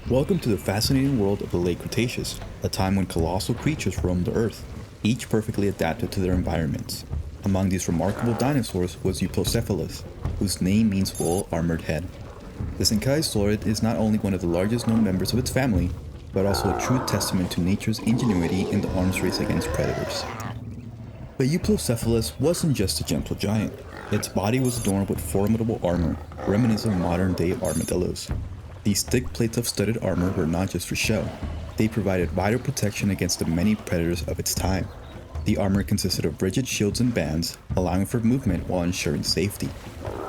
Welcome to the fascinating world of the late Cretaceous, a time when colossal creatures roamed the earth, each perfectly adapted to their environments. Among these remarkable dinosaurs was Euoplocephalus, whose name means full armored head. This Saurid is not only one of the largest known members of its family, but also a true testament to nature's ingenuity in the arms race against predators. But Euoplocephalus wasn't just a gentle giant. Its body was adorned with formidable armor, reminiscent of modern-day armadillos. These thick plates of studded armor were not just for show. They provided vital protection against the many predators of its time. The armor consisted of rigid shields and bands, allowing for movement while ensuring safety.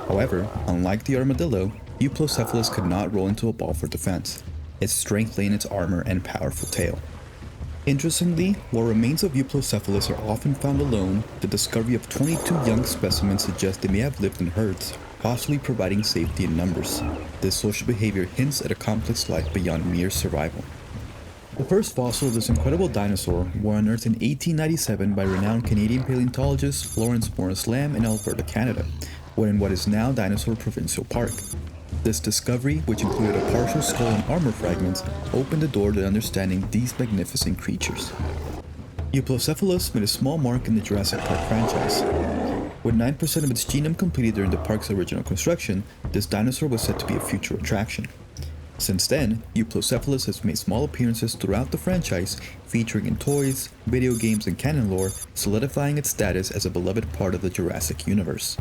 However, unlike the armadillo, Euoplocephalus could not roll into a ball for defense. Its strength lay in its armor and powerful tail. Interestingly, while remains of Euoplocephalus are often found alone, the discovery of 22 young specimens suggests they may have lived in herds, possibly providing safety in numbers. This social behavior hints at a complex life beyond mere survival. The first fossil of this incredible dinosaur were unearthed in 1897 by renowned Canadian paleontologists Lawrence Morris Lamb in Alberta, Canada, in what is now Dinosaur Provincial Park. This discovery, which included a partial skull and armor fragments, opened the door to understanding these magnificent creatures. Euoplocephalus made a small mark in the Jurassic Park franchise. With 9% of its genome completed during the park's original construction, this dinosaur was said to be a future attraction. Since then, Euoplocephalus has made small appearances throughout the franchise, featuring in toys, video games, and canon lore, solidifying its status as a beloved part of the Jurassic universe.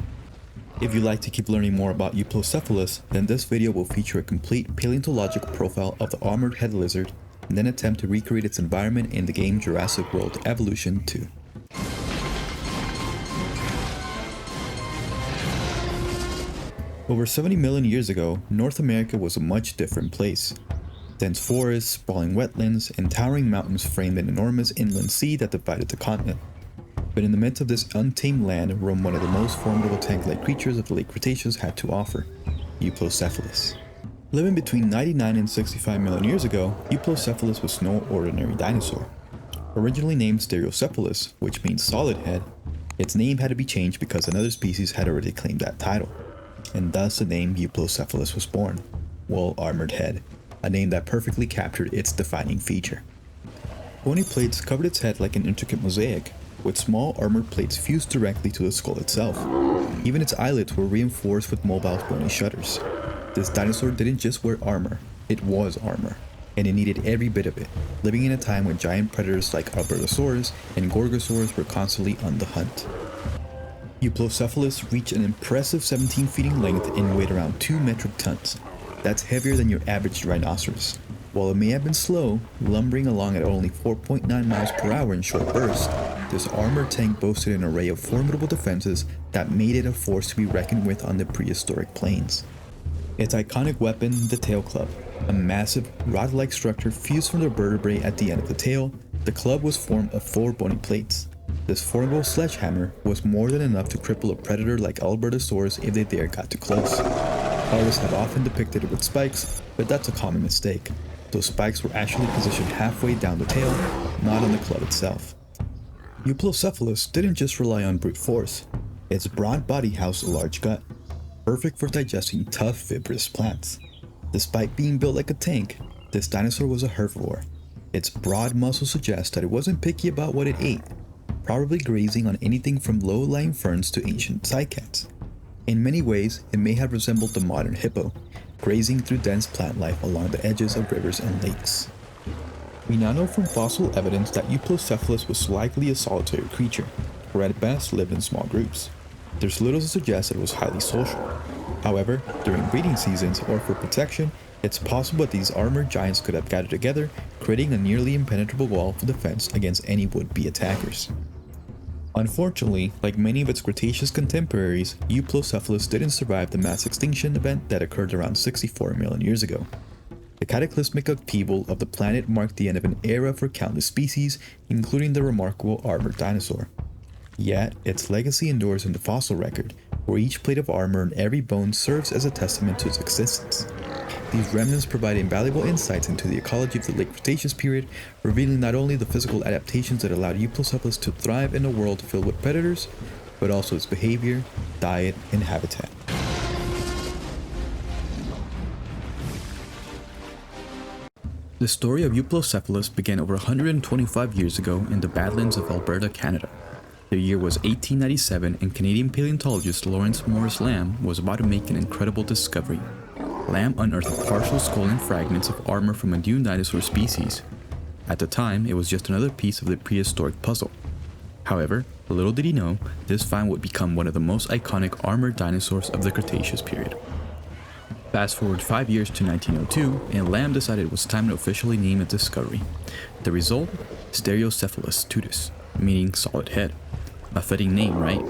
If you'd like to keep learning more about Euoplocephalus, then this video will feature a complete paleontological profile of the armored head lizard, and then attempt to recreate its environment in the game Jurassic World Evolution 2. Over 70 million years ago, North America was a much different place. Dense forests, sprawling wetlands, and towering mountains framed an enormous inland sea that divided the continent. But in the midst of this untamed land roamed one of the most formidable tank-like creatures of the late Cretaceous had to offer, Euoplocephalus. Living between 99 and 65 million years ago, Euoplocephalus was no ordinary dinosaur. Originally named Stereocephalus, which means solid head, its name had to be changed because another species had already claimed that title. And thus the name Euoplocephalus was born, armored head, a name that perfectly captured its defining feature. Bony plates covered its head like an intricate mosaic, with small armored plates fused directly to the skull itself. Even its eyelids were reinforced with mobile bony shutters. This dinosaur didn't just wear armor, it was armor, and it needed every bit of it, living in a time when giant predators like Albertosaurus and Gorgosaurs were constantly on the hunt. Euoplocephalus reached an impressive 17 feet in length and weighed around 2 metric tons. That's heavier than your average rhinoceros. While it may have been slow, lumbering along at only 4.9 miles per hour in short bursts, this armored tank boasted an array of formidable defenses that made it a force to be reckoned with on the prehistoric plains. Its iconic weapon, the tail club, a massive, rod-like structure fused from the vertebrae at the end of the tail, the club was formed of 4 bony plates. This formidable sledgehammer was more than enough to cripple a predator like Albertosaurus if they dared got too close. Artists have often depicted it with spikes, but that's a common mistake. Those spikes were actually positioned halfway down the tail, not on the club itself. Euoplocephalus didn't just rely on brute force. Its broad body housed a large gut, perfect for digesting tough, fibrous plants. Despite being built like a tank, this dinosaur was a herbivore. Its broad muscles suggest that it wasn't picky about what it ate, probably grazing on anything from low-lying ferns to ancient cycads. In many ways, it may have resembled the modern hippo, grazing through dense plant life along the edges of rivers and lakes. We now know from fossil evidence that Euoplocephalus was likely a solitary creature, or at best lived in small groups. There's little to suggest that it was highly social. However, during breeding seasons or for protection, it's possible that these armored giants could have gathered together, creating a nearly impenetrable wall of defense against any would-be attackers. Unfortunately, like many of its Cretaceous contemporaries, Euoplocephalus didn't survive the mass extinction event that occurred around 64 million years ago. The cataclysmic upheaval of the planet marked the end of an era for countless species, including the remarkable armored dinosaur. Yet, its legacy endures in the fossil record, where each plate of armor and every bone serves as a testament to its existence. These remnants provide invaluable insights into the ecology of the late Cretaceous period, revealing not only the physical adaptations that allowed Euoplocephalus to thrive in a world filled with predators, but also its behavior, diet, and habitat. The story of Euoplocephalus began over 125 years ago in the Badlands of Alberta, Canada. The year was 1897 and Canadian paleontologist Lawrence Morris Lamb was about to make an incredible discovery. Lamb unearthed a partial skull and fragments of armor from a new dinosaur species. At the time, it was just another piece of the prehistoric puzzle. However, little did he know, this find would become one of the most iconic armored dinosaurs of the Cretaceous period. Fast forward 5 years to 1902, and Lamb decided it was time to officially name its discovery. The result? Stereocephalus tutus, meaning solid head. A fitting name, right?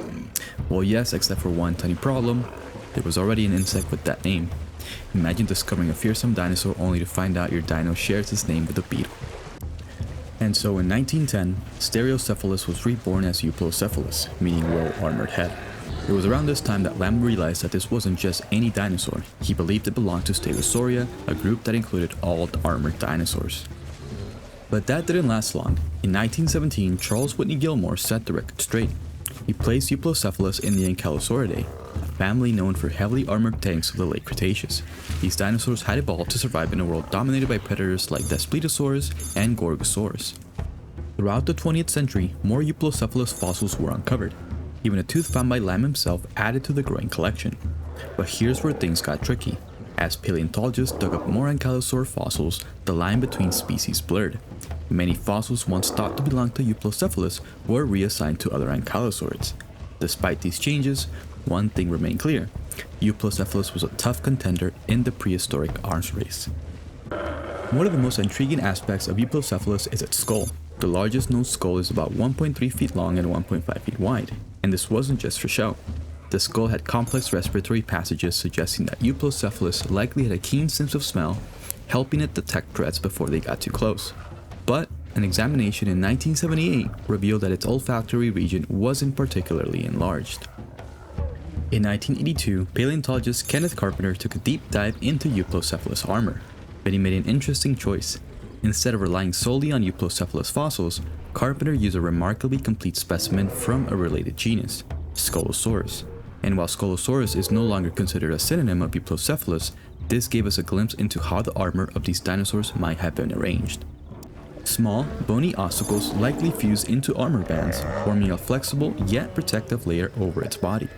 Well, yes, except for one tiny problem. There was already an insect with that name. Imagine discovering a fearsome dinosaur only to find out your dino shares its name with a beetle. And so in 1910, Stereocephalus was reborn as Euoplocephalus, meaning well-armored head. It was around this time that Lamb realized that this wasn't just any dinosaur. He believed it belonged to Stegosauria, a group that included all the armored dinosaurs. But that didn't last long. In 1917, Charles Whitney Gilmore set the record straight. He placed Euoplocephalus in the Ankylosauridae, a family known for heavily armored tanks of the late Cretaceous. These dinosaurs had evolved to survive in a world dominated by predators like Daspletosaurs and Gorgosaurs. Throughout the 20th century, more Euoplocephalus fossils were uncovered. Even a tooth found by Lamb himself added to the growing collection. But here's where things got tricky. As paleontologists dug up more ankylosaur fossils, the line between species blurred. Many fossils once thought to belong to Euoplocephalus were reassigned to other ankylosaurids. Despite these changes, one thing remained clear. Euoplocephalus was a tough contender in the prehistoric arms race. One of the most intriguing aspects of Euoplocephalus is its skull. The largest known skull is about 1.3 feet long and 1.5 feet wide, and this wasn't just for show. The skull had complex respiratory passages suggesting that Euoplocephalus likely had a keen sense of smell, helping it detect threats before they got too close. But an examination in 1978 revealed that its olfactory region wasn't particularly enlarged. In 1982, paleontologist Kenneth Carpenter took a deep dive into Euoplocephalus armor, but he made an interesting choice. Instead of relying solely on Euoplocephalus fossils, Carpenter used a remarkably complete specimen from a related genus, Scolosaurus. And while Scolosaurus is no longer considered a synonym of Euoplocephalus, this gave us a glimpse into how the armor of these dinosaurs might have been arranged. Small, bony ossicles likely fuse into armor bands, forming a flexible yet protective layer over its body.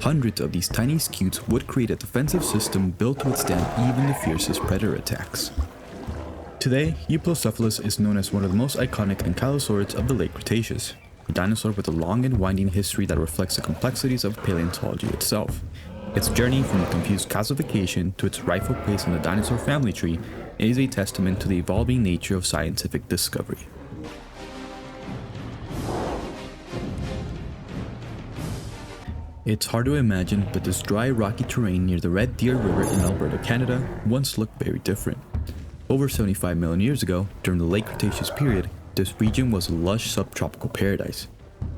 Hundreds of these tiny scutes would create a defensive system built to withstand even the fiercest predator attacks. Today, Euoplocephalus is known as one of the most iconic ankylosaurids of the late Cretaceous, a dinosaur with a long and winding history that reflects the complexities of paleontology itself. Its journey from the confused classification to its rightful place in the dinosaur family tree is a testament to the evolving nature of scientific discovery. It's hard to imagine, but this dry, rocky terrain near the Red Deer River in Alberta, Canada, once looked very different. Over 75 million years ago, during the late Cretaceous period, this region was a lush subtropical paradise.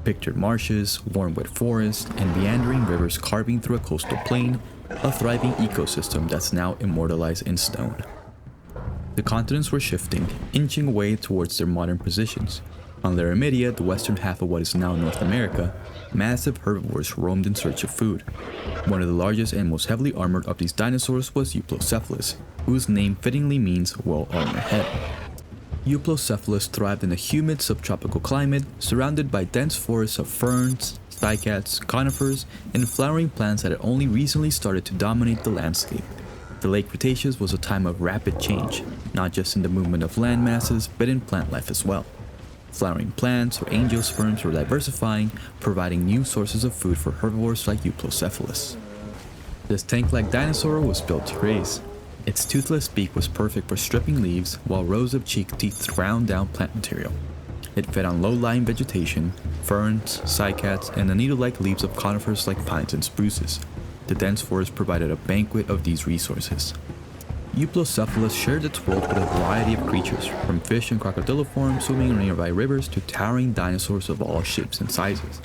Picture marshes, warm wet forests, and meandering rivers carving through a coastal plain, a thriving ecosystem that's now immortalized in stone. The continents were shifting, inching away towards their modern positions. On Larramendi, the western half of what is now North America, massive herbivores roamed in search of food. One of the largest and most heavily armored of these dinosaurs was Euoplocephalus, whose name fittingly means well-armored head. Euoplocephalus thrived in a humid subtropical climate, surrounded by dense forests of ferns, cycads, conifers, and flowering plants that had only recently started to dominate the landscape. The late Cretaceous was a time of rapid change, not just in the movement of land masses, but in plant life as well. Flowering plants or angiosperms were diversifying, providing new sources of food for herbivores like Euoplocephalus. This tank-like dinosaur was built to graze. Its toothless beak was perfect for stripping leaves, while rows of cheek teeth ground down plant material. It fed on low-lying vegetation, ferns, cycads, and the needle-like leaves of conifers like pines and spruces. The dense forest provided a banquet of these resources. Euoplocephalus shared its world with a variety of creatures, from fish and crocodiliforms swimming in nearby rivers to towering dinosaurs of all shapes and sizes.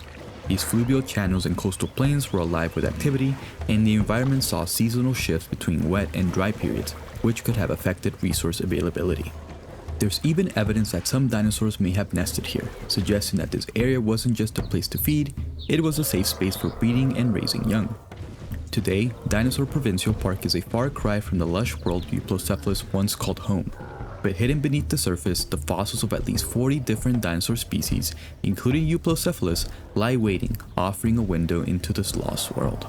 These fluvial channels and coastal plains were alive with activity, and the environment saw seasonal shifts between wet and dry periods, which could have affected resource availability. There's even evidence that some dinosaurs may have nested here, suggesting that this area wasn't just a place to feed, it was a safe space for breeding and raising young. Today, Dinosaur Provincial Park is a far cry from the lush world Euoplocephalus once called home. But hidden beneath the surface, the fossils of at least 40 different dinosaur species, including Euoplocephalus, lie waiting, offering a window into this lost world.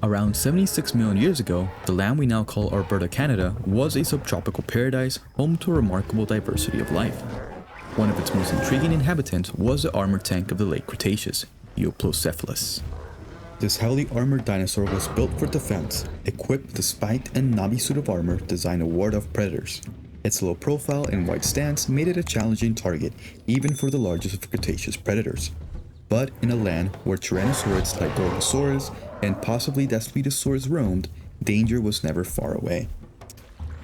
Around 76 million years ago, the land we now call Alberta, Canada, was a subtropical paradise home to a remarkable diversity of life. One of its most intriguing inhabitants was the armored tank of the late Cretaceous, Euoplocephalus. This heavily armored dinosaur was built for defense, equipped with a spiked and knobby suit of armor designed to ward off predators. Its low profile and wide stance made it a challenging target even for the largest of Cretaceous predators. But in a land where tyrannosaurids like Gorgosaurus and possibly Daspletosaurus roamed, danger was never far away.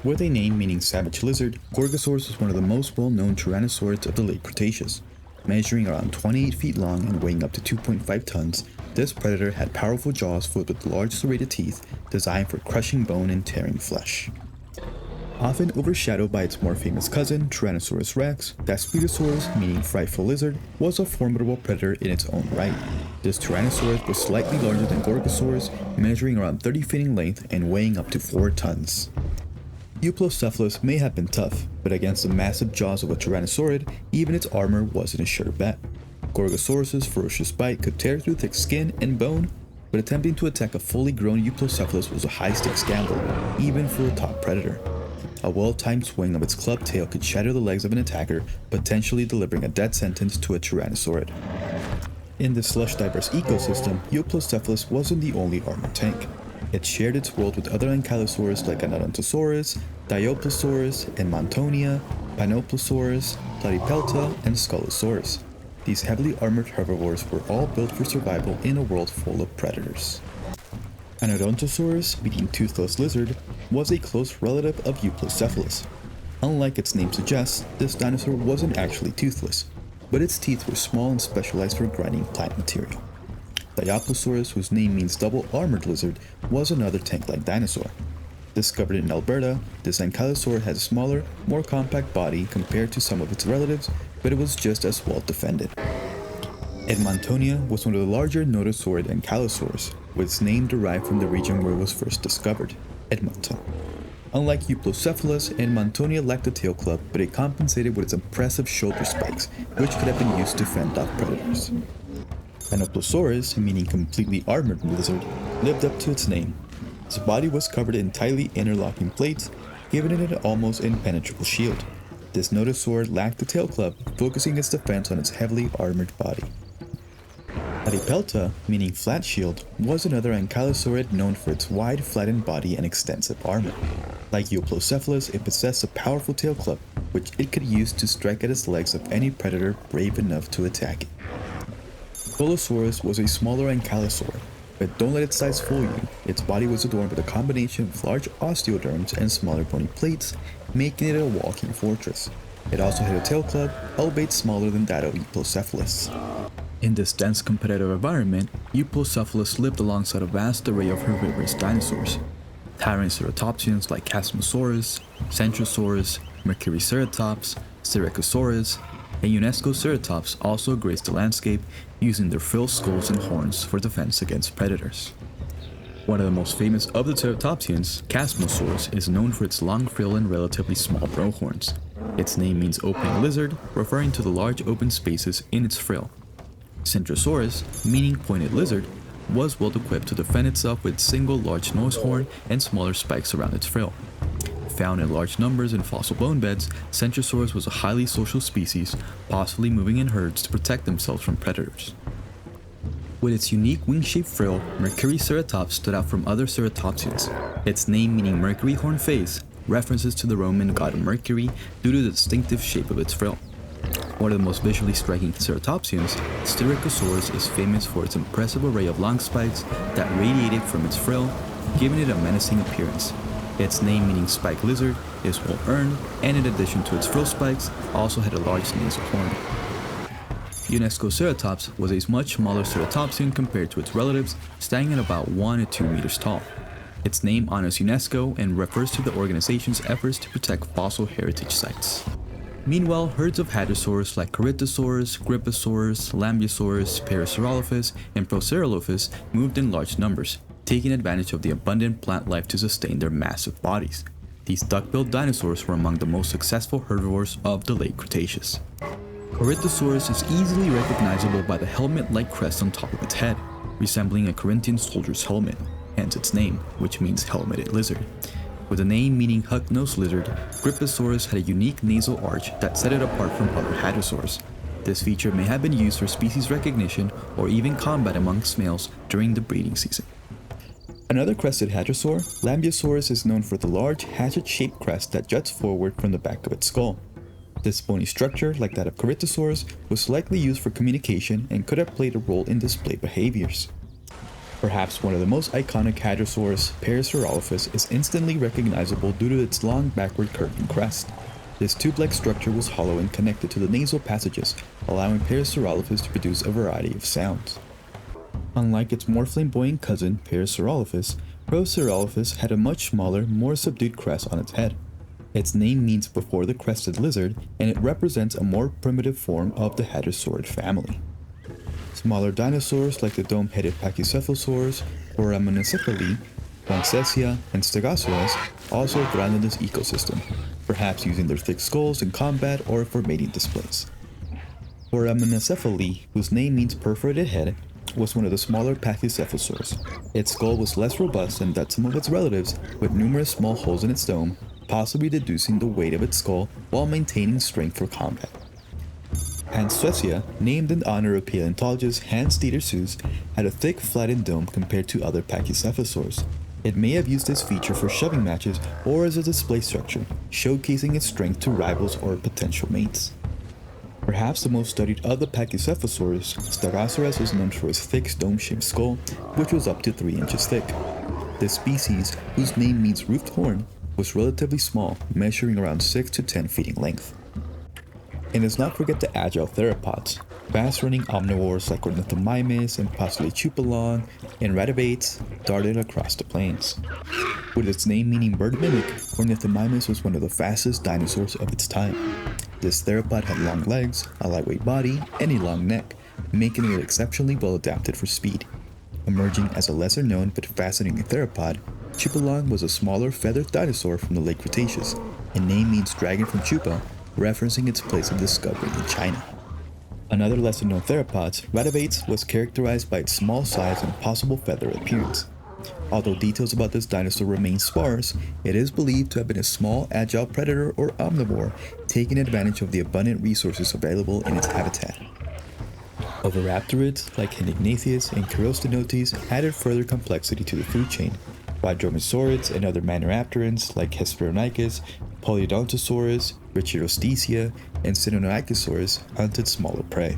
With a name meaning savage lizard, Gorgosaurus was one of the most well-known tyrannosaurids of the late Cretaceous. Measuring around 28 feet long and weighing up to 2.5 tons, this predator had powerful jaws filled with large serrated teeth designed for crushing bone and tearing flesh. Often overshadowed by its more famous cousin, Tyrannosaurus rex, Daspletosaurus, meaning frightful lizard, was a formidable predator in its own right. This Tyrannosaurus was slightly larger than Gorgosaurus, measuring around 30 feet in length and weighing up to 4 tons. Euoplocephalus may have been tough, but against the massive jaws of a Tyrannosaurid, even its armor wasn't a sure bet. Gorgosaurus' ferocious bite could tear through thick skin and bone, but attempting to attack a fully grown Euoplocephalus was a high-stakes gamble, even for a top predator. A well-timed swing of its clubbed tail could shatter the legs of an attacker, potentially delivering a death sentence to a Tyrannosaurid. In this slush-diverse ecosystem, Euoplocephalus wasn't the only armored tank. It shared its world with other ankylosaurs like Anodontosaurus, Dioplosaurus, Edmontonia, Panoplosaurus, Platypelta, and Sculosaurus. These heavily armored herbivores were all built for survival in a world full of predators. Anodontosaurus, meaning toothless lizard, was a close relative of Euoplocephalus. Unlike its name suggests, this dinosaur wasn't actually toothless, but its teeth were small and specialized for grinding plant material. Dioplosaurus, whose name means double-armored lizard, was another tank-like dinosaur. Discovered in Alberta, this ankylosaur had a smaller, more compact body compared to some of its relatives, but it was just as well defended. Edmontonia was one of the larger notosaurid ankylosaurs, with its name derived from the region where it was first discovered, Edmonton. Unlike Euoplocephalus, Edmontonia lacked a tail club, but it compensated with its impressive shoulder spikes, which could have been used to fend off predators. Panoplosaurus, meaning completely armored lizard, lived up to its name. Its body was covered in tightly interlocking plates, giving it an almost impenetrable shield. This notosaurid lacked the tail club, focusing its defense on its heavily armored body. Platypelta, meaning flat shield, was another ankylosaurid known for its wide, flattened body and extensive armor. Like Euoplocephalus, it possessed a powerful tail club, which it could use to strike at its legs of any predator brave enough to attack it. Sculosaurus was a smaller ankylosaurid, but don't let its size fool you. Its body was adorned with a combination of large osteoderms and smaller bony plates, making it a walking fortress. It also had a tail club, albeit smaller than that of Euoplocephalus. In this dense competitive environment, Euoplocephalus lived alongside a vast array of herbivorous dinosaurs. Towering ceratopsians like Casmosaurus, Centrosaurus, Mercuryceratops, Styracosaurus, and Unescoceratops also graced the landscape, using their frilled skulls and horns for defense against predators. One of the most famous of the ceratopsians, Casmosaurus, is known for its long frill and relatively small brow horns. Its name means opening lizard, referring to the large open spaces in its frill. Centrosaurus, meaning pointed lizard, was well equipped to defend itself with single large nose horn and smaller spikes around its frill. Found in large numbers in fossil bone beds, Centrosaurus was a highly social species, possibly moving in herds to protect themselves from predators. With its unique wing-shaped frill, Mercuryceratops stood out from other ceratopsians. Its name meaning Mercury horn face references to the Roman god Mercury due to the distinctive shape of its frill. One of the most visually striking ceratopsians, Styracosaurus is famous for its impressive array of long spikes that radiated from its frill, giving it a menacing appearance. Its name meaning spike lizard is well earned, and in addition to its frill spikes, also had a large nasal horn. Unescoceratops was a much smaller ceratopsian compared to its relatives, standing at about 1 to 2 meters tall. Its name honors UNESCO and refers to the organization's efforts to protect fossil heritage sites. Meanwhile, herds of hadrosaurs like Corythosaurus, Gryposaurus, Lambeosaurus, Parasaurolophus, and Procerolophus moved in large numbers, taking advantage of the abundant plant life to sustain their massive bodies. These duck-billed dinosaurs were among the most successful herbivores of the late Cretaceous. Corythosaurus is easily recognizable by the helmet-like crest on top of its head, resembling a Corinthian soldier's helmet, hence its name, which means helmeted lizard. With the name meaning hook-nosed lizard, Gryposaurus had a unique nasal arch that set it apart from other hadrosaurs. This feature may have been used for species recognition or even combat amongst males during the breeding season. Another crested hadrosaur, Lambeosaurus, is known for the large hatchet-shaped crest that juts forward from the back of its skull. This bony structure, like that of Corythosaurus, was likely used for communication and could have played a role in display behaviors. Perhaps one of the most iconic hadrosaurs, Parasaurolophus, is instantly recognizable due to its long backward curving crest. This tube-like structure was hollow and connected to the nasal passages, allowing Parasaurolophus to produce a variety of sounds. Unlike its more flamboyant cousin, Parasaurolophus, Prosaurolophus had a much smaller, more subdued crest on its head. Its name means before the crested lizard, and it represents a more primitive form of the hadrosaurid family. Smaller dinosaurs like the dome-headed Pachycephalosaurs, Foraminencephaly, Lancettia, and Stegosaurus also thrive in this ecosystem, perhaps using their thick skulls in combat or for mating displays. Foraminencephaly, whose name means perforated head, was one of the smaller Pachycephalosaurs. Its skull was less robust than that some of its relatives, with numerous small holes in its dome, possibly reducing the weight of its skull while maintaining strength for combat. Lancettia, named in honor of paleontologist Hans Dieter Suess, had a thick, flattened dome compared to other Pachycephalosaurs. It may have used this feature for shoving matches or as a display structure, showcasing its strength to rivals or potential mates. Perhaps the most studied of the Pachycephalosaurs, Stegosaurus is known for its thick dome-shaped skull, which was up to 3 inches thick. This species, whose name means roofed horn, was relatively small, measuring around 6 to 10 feet in length. And let's not forget the agile theropods, fast-running omnivores like Ornithomimus and possibly Chupalon and Ratabates darted across the plains. With its name meaning bird mimic, Ornithomimus was one of the fastest dinosaurs of its time. This theropod had long legs, a lightweight body, and a long neck, making it exceptionally well adapted for speed. Emerging as a lesser-known but fascinating theropod, Chupalon was a smaller feathered dinosaur from the late Cretaceous, and name means dragon from Chupa, referencing its place of discovery in China. Another lesser-known theropods, Ratabates, was characterized by its small size and possible feather appearance. Although details about this dinosaur remain sparse, it is believed to have been a small, agile predator or omnivore, taking advantage of the abundant resources available in its habitat. Oviraptorids like Henignathus and Chirostenotes added further complexity to the food chain, while dromaeosaurids and other maniraptorans like Hesperonychus, Polyodontosaurus, Rachirostisia, and Cynonychosaurus hunted smaller prey.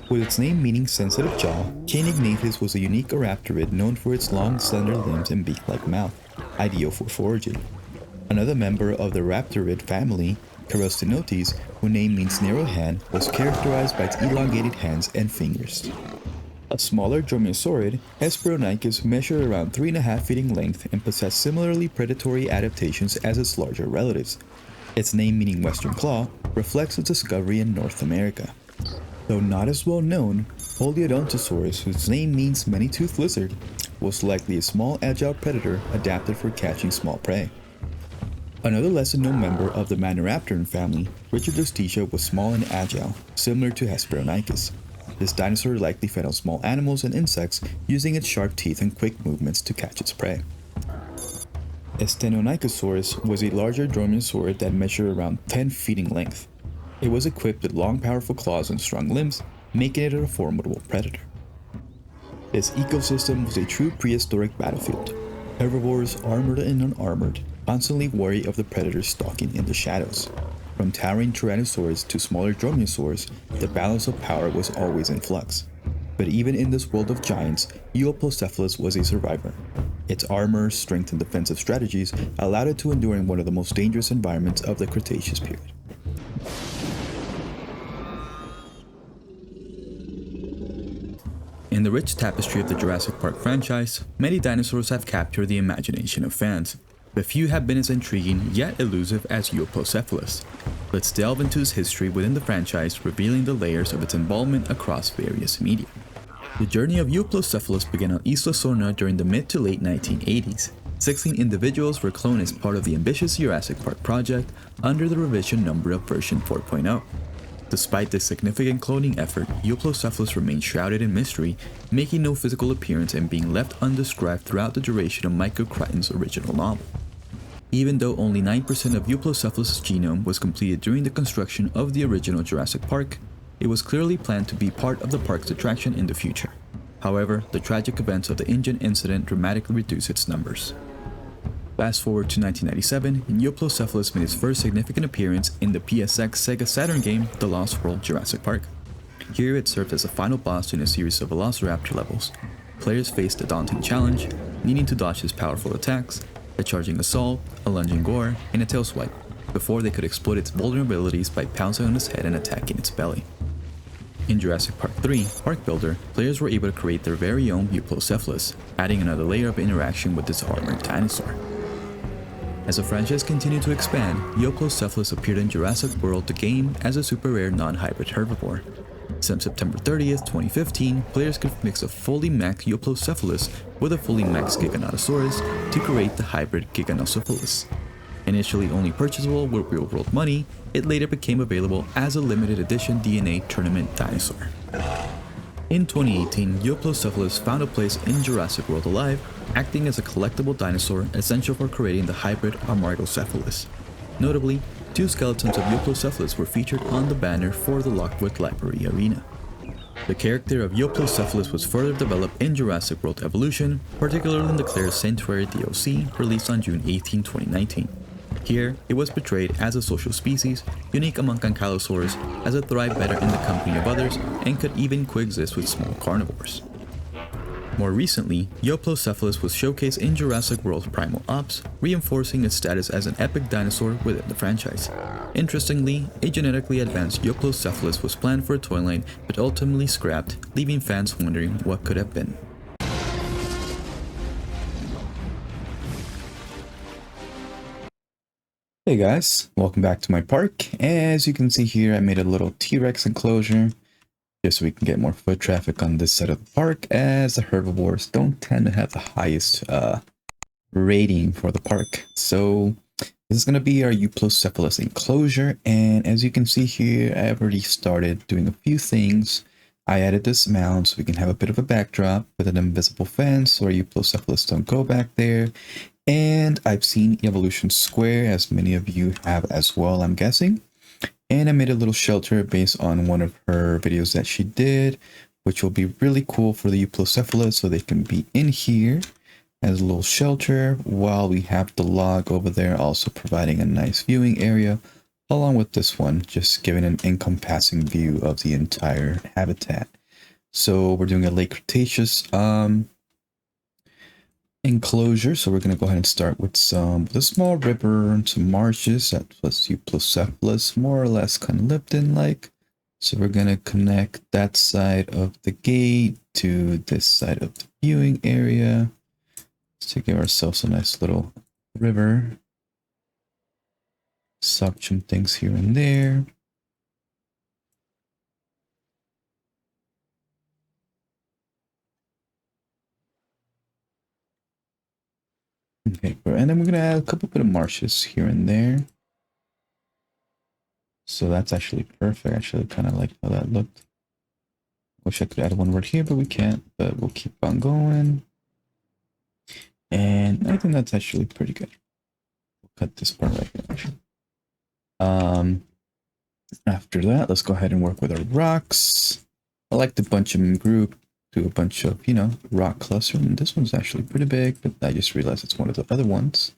With its name meaning sensitive jaw, Henignathus was a unique oraptorid known for its long, slender limbs and beak-like mouth, ideal for foraging. Another member of the raptorid family, Chirostenotes, whose name means narrow hand, was characterized by its elongated hands and fingers. A smaller dromaeosaurid, Hesperonychus, measured around 3.5 feet in length and possessed similarly predatory adaptations as its larger relatives. Its name meaning western claw reflects its discovery in North America. Though not as well known, Polyodontosaurus, whose name means many-toothed lizard, was likely a small agile predator adapted for catching small prey. Another lesser-known member of the Maniraptoran family, Rachirostisia, was small and agile, similar to Hesperonychus. This dinosaur likely fed on small animals and insects, using its sharp teeth and quick movements to catch its prey. Stenonychosaurus was a larger dromaeosaurid that measured around 10 feet in length. It was equipped with long, powerful claws and strong limbs, making it a formidable predator. This ecosystem was a true prehistoric battlefield. Herbivores, armored and unarmored, constantly wary of the predators stalking in the shadows. From towering tyrannosaurs to smaller dromaeosaurs, the balance of power was always in flux. But even in this world of giants, Euoplocephalus was a survivor. Its armor, strength, and defensive strategies allowed it to endure in one of the most dangerous environments of the Cretaceous period. In the rich tapestry of the Jurassic Park franchise, many dinosaurs have captured the imagination of fans, but few have been as intriguing yet elusive as Euoplocephalus. Let's delve into its history within the franchise, revealing the layers of its involvement across various media. The journey of Euoplocephalus began on Isla Sorna during the mid to late 1980s. 16 individuals were cloned as part of the ambitious Jurassic Park project under the revision number of version 4.0. Despite this significant cloning effort, Euoplocephalus remained shrouded in mystery, making no physical appearance and being left undescribed throughout the duration of Michael Crichton's original novel. Even though only 9% of Euoplocephalus' genome was completed during the construction of the original Jurassic Park, it was clearly planned to be part of the park's attraction in the future. However, the tragic events of the engine incident dramatically reduced its numbers. Fast forward to 1997, and Euoplocephalus made its first significant appearance in the PSX Sega Saturn game The Lost World Jurassic Park. Here it served as a final boss in a series of Velociraptor levels. Players faced a daunting challenge, needing to dodge his powerful attacks, a charging assault, a lunging gore, and a tail swipe, before they could exploit its vulnerabilities by pouncing on its head and attacking its belly. In Jurassic Park 3, Park Builder, players were able to create their very own Euoplocephalus, adding another layer of interaction with this armored dinosaur. As the franchise continued to expand, Euoplocephalus appeared in Jurassic World the game as a super rare non-hybrid herbivore. Since September 30th, 2015, players could mix a fully maxed Euoplocephalus with a fully maxed Giganotosaurus to create the hybrid Giganocephalus. Initially only purchasable with real-world money, it later became available as a limited edition DNA tournament dinosaur. In 2018, Euoplocephalus found a place in Jurassic World Alive, acting as a collectible dinosaur essential for creating the hybrid Amargocephalus. Notably, 2 skeletons of Euoplocephalus were featured on the banner for the Lockwood Library Arena. The character of Euoplocephalus was further developed in Jurassic World Evolution, particularly in the Claire's Sanctuary DLC released on June 18, 2019. Here, it was portrayed as a social species, unique among ankylosaurs, as it thrived better in the company of others and could even coexist with small carnivores. More recently, Euoplocephalus was showcased in Jurassic World Primal Ops, reinforcing its status as an epic dinosaur within the franchise. Interestingly, a genetically advanced Euoplocephalus was planned for a toy line but ultimately scrapped, leaving fans wondering what could have been. Hey guys, welcome back to my park. As you can see here, I made a little T-Rex enclosure just so we can get more foot traffic on this side of the park, as the herbivores don't tend to have the highest rating for the park. So this is going to be our Euoplocephalus enclosure, and as you can see here, I've already started doing a few things. I added this mound so we can have a bit of a backdrop with an invisible fence so our Euoplocephalus don't go back there. And I've seen Evolution Square, as many of you have as well, I'm guessing. And I made a little shelter based on one of her videos that she did, which will be really cool for the Euoplocephalus, so they can be in here as a little shelter while we have the log over there also providing a nice viewing area, along with this one, just giving an encompassing view of the entire habitat. So we're doing a late Cretaceous enclosure, so we're going to go ahead and start with a small river and some marshes that was Euoplocephalus more or less kind of lived in like. So we're going to connect that side of the gate to this side of the viewing area to give ourselves a nice little river. Suction things here and there. Okay, and then we're gonna add a couple bit of marshes here and there. So that's actually perfect. I actually kind of like how that looked. Wish I could add one word here, but we can't. But we'll keep on going. And I think that's actually pretty good. We'll cut this part right here, actually. After that, let's go ahead and work with our rocks. I like to bunch them in group, do a bunch of, rock cluster. And this one's actually pretty big, but I just realized it's one of the other ones.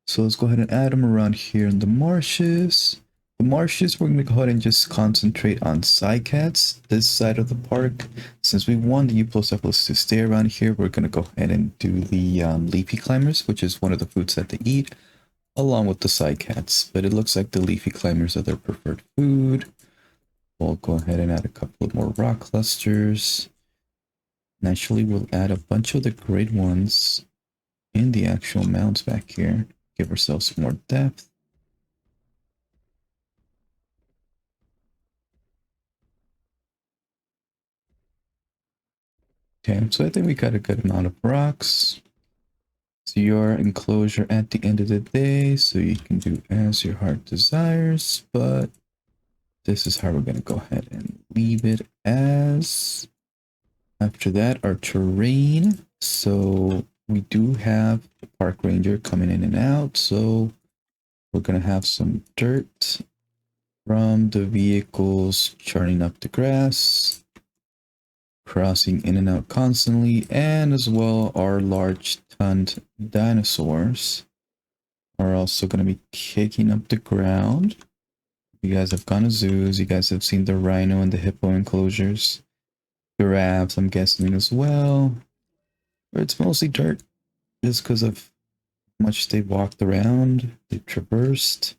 So let's go ahead and add them around here in the marshes. The marshes, we're going to go ahead and just concentrate on cycads, this side of the park. Since we want the Euoplocephalus to stay around here, we're going to go ahead and do the leafy climbers, which is one of the foods that they eat, along with the cycads. But it looks like the leafy climbers are their preferred food. We'll go ahead and add a couple of more rock clusters. Naturally, we'll add a bunch of the great ones in the actual mounds back here. Give ourselves some more depth. Okay, so I think we got a good amount of rocks. It's your enclosure at the end of the day, so you can do as your heart desires, but this is how we're going to go ahead and leave it as. After that, our terrain. So we do have a park ranger coming in and out, so we're going to have some dirt from the vehicles churning up the grass, crossing in and out constantly, and as well our large toned dinosaurs are also going to be kicking up the ground. You guys have gone to zoos, you guys have seen the rhino and the hippo enclosures, giraffes I'm guessing as well, but it's mostly dirt just because of how much they walked around, they traversed.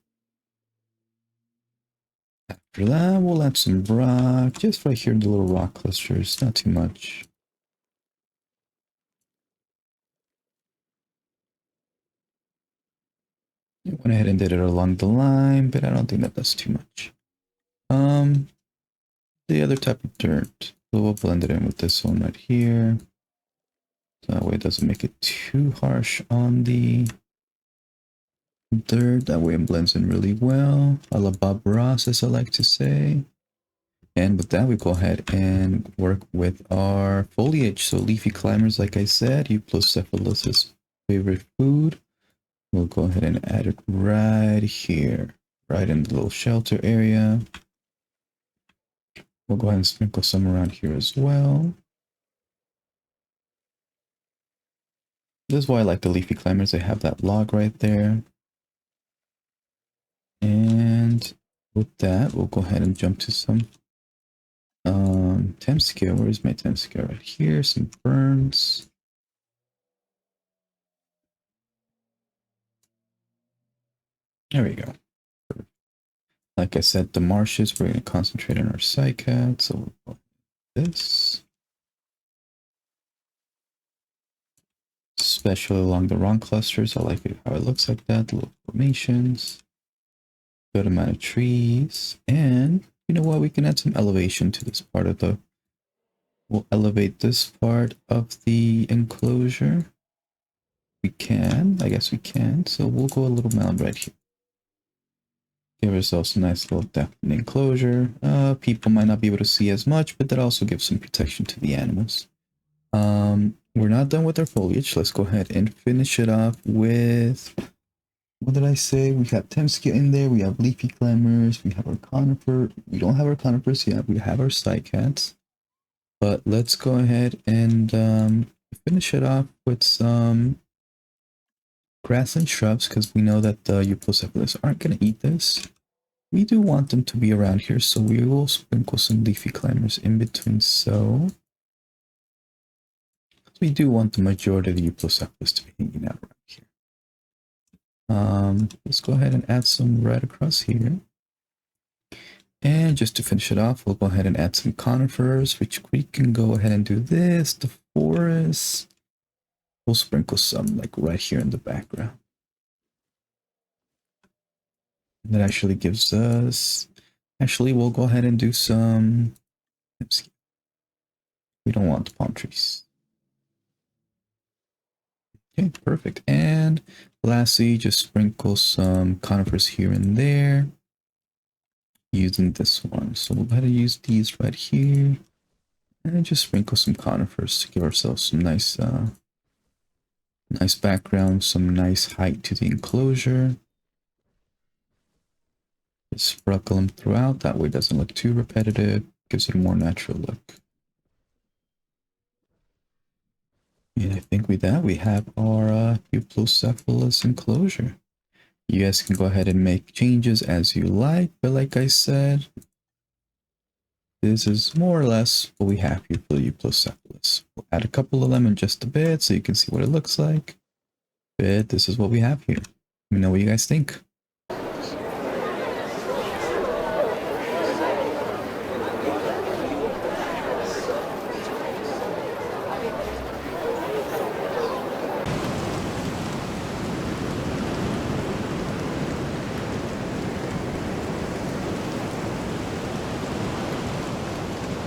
After that, we'll add some rock, just right here in the little rock clusters, not too much. I went ahead and did it along the line, but I don't think that does too much. The other type of dirt, so we'll blend it in with this one right here. So that way it doesn't make it too harsh on the dirt. That way it blends in really well. A la Bob Ross, as I like to say. And with that, we go ahead and work with our foliage. So leafy climbers, like I said, Euoplocephalus' favorite food. We'll go ahead and add it right here, right in the little shelter area. We'll go ahead and sprinkle some around here as well. This is why I like the leafy climbers. They have that log right there. And with that, we'll go ahead and jump to some temp scale. Where's my temp scale? Right here. Some ferns. There we go. Like I said, the marshes, we're going to concentrate on our cycad. So we'll go like this. Especially along the rock clusters. I like it how it looks like that. Little formations. Good amount of trees. And you know what? We can add some elevation to this part of the... We'll elevate this part of the enclosure. We can. I guess we can. So we'll go a little mound right here. Give ourselves a nice little depth in the enclosure. People might not be able to see as much, but that also gives some protection to the animals. We're not done with our foliage. Let's go ahead and finish it off with, what did I say? We have Temskia in there. We have leafy climbers. We have our conifer. We don't have our conifers yet. We have our cycads. But let's go ahead and finish it off with some grassland shrubs, because we know that the Euoplocephalus aren't going to eat this. We do want them to be around here, so we will sprinkle some leafy climbers in between. So we do want the majority of the Euoplocephalus to be hanging out around here. Let's go ahead and add some right across here. And just to finish it off, we'll go ahead and add some conifers, which we can go ahead and do this. The forest. We'll sprinkle some like right here in the background. That actually gives us... Actually, we'll go ahead and do some... We don't want the palm trees. Okay, perfect. And lastly, just sprinkle some conifers here and there using this one. So we'll go ahead and use these right here and just sprinkle some conifers to give ourselves some nice nice background, some nice height to the enclosure. Just sprinkle them throughout, that way it doesn't look too repetitive, gives it a more natural look. And I think with that, we have our Euoplocephalus enclosure. You guys can go ahead and make changes as you like, but like I said, this is more or less what we have here for the Euoplocephalus. We'll add a couple of them in just a bit so you can see what it looks like. But this is what we have here. Let me know what you guys think.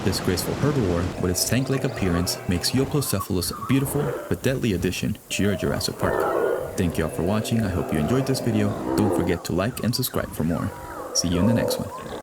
This graceful herbivore, with its tank-like appearance, makes Euoplocephalus a beautiful but deadly addition to your Jurassic Park. Thank you all for watching. I hope you enjoyed this video. Don't forget to like and subscribe for more. See you in the next one.